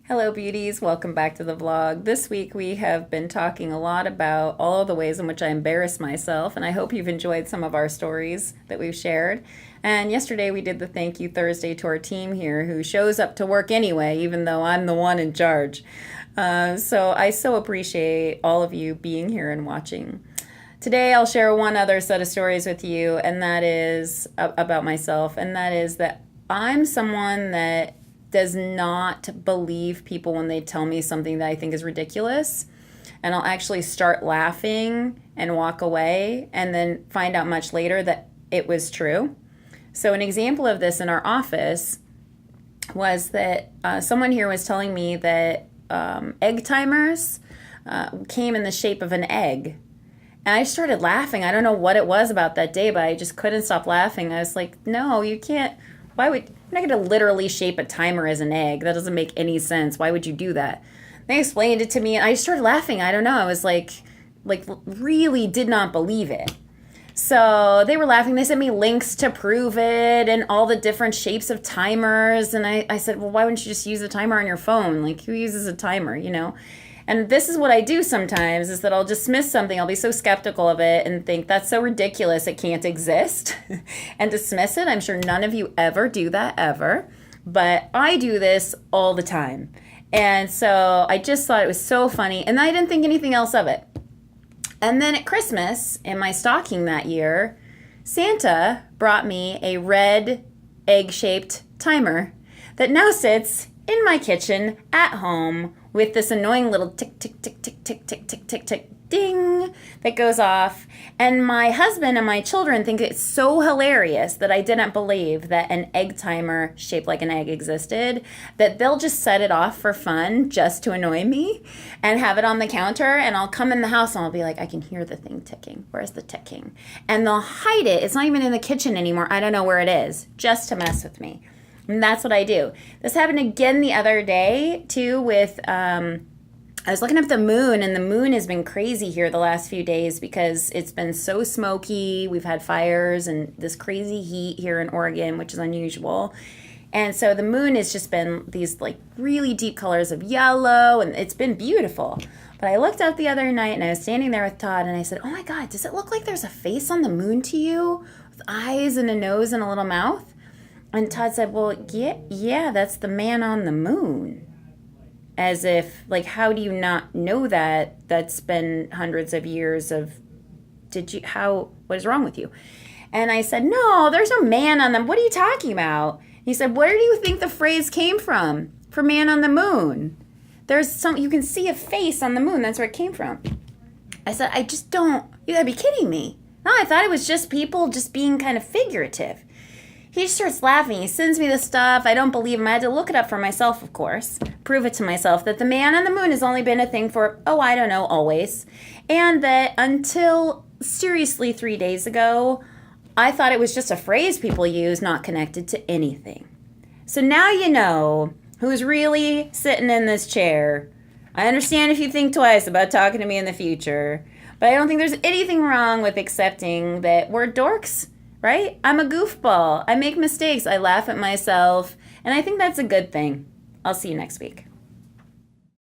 Hello, beauties. Welcome back to the vlog. This week we have been talking a lot about all of the ways in which I embarrass myself, and I hope you've enjoyed some of our stories that we've shared. And yesterday we did the Thank You Thursday to our team here who shows up to work anyway, even though I'm the one in charge. So I so appreciate all of you being here and watching. Today I'll share one other set of stories with you, and that is about myself, and that is that I'm someone that does not believe people when they tell me something that I think is ridiculous. And I'll actually start laughing and walk away and then find out much later that it was true. So an example of this in our office was that someone here was telling me that egg timers came in the shape of an egg. And I started laughing. I don't know what it was about that day, but I just couldn't stop laughing. I was like, no, you can't. Why would you're not going to literally shape a timer as an egg? That doesn't make any sense. Why would you do that? They explained it to me, and I started laughing. I don't know. I was like really did not believe it. So they were laughing. They sent me links to prove it and all the different shapes of timers. And I said, well, why wouldn't you just use a timer on your phone? Like, who uses a timer, you know? And this is what I do sometimes, is that I'll dismiss something. I'll be so skeptical of it and think that's so ridiculous it can't exist and dismiss it. I'm sure none of you ever do that ever, but I do this all the time. And so I just thought it was so funny, and I didn't think anything else of it. And then at Christmas, in my stocking that year, Santa brought me a red egg-shaped timer that now sits in my kitchen at home with this annoying little tick, tick, tick, tick, tick, tick, tick, tick, tick, ding that goes off. And my husband and my children think it's so hilarious that I didn't believe that an egg timer shaped like an egg existed, that they'll just set it off for fun just to annoy me and have it on the counter. And I'll come in the house and I'll be like, I can hear the thing ticking. Where's the ticking? And they'll hide it. It's not even in the kitchen anymore. I don't know where it is, just to mess with me. And that's what I do. This happened again the other day, too, with, I was looking up the moon, and the moon has been crazy here the last few days because it's been so smoky. We've had fires and this crazy heat here in Oregon, which is unusual. And so the moon has just been these, like, really deep colors of yellow, and it's been beautiful. But I looked up the other night, and I was standing there with Todd, and I said, oh, my God, does it look like there's a face on the moon to you with eyes and a nose and a little mouth? And Todd said, well, yeah, that's the man on the moon. As if, like, how do you not know that? That's been hundreds of years of, what is wrong with you? And I said, no, there's no man on them. What are you talking about? He said, where do you think the phrase came from? For man on the moon. You can see a face on the moon. That's where it came from. I said, I just don't, you gotta be kidding me. No, I thought it was just people just being kind of figurative. He starts laughing. He sends me the stuff. I don't believe him. I had to look it up for myself, of course. Prove it to myself that the man on the moon has only been a thing for, I don't know, always. And that until, seriously, 3 days ago, I thought it was just a phrase people use, not connected to anything. So now you know who's really sitting in this chair. I understand if you think twice about talking to me in the future, but I don't think there's anything wrong with accepting that we're dorks. Right? I'm a goofball. I make mistakes. I laugh at myself. And I think that's a good thing. I'll see you next week.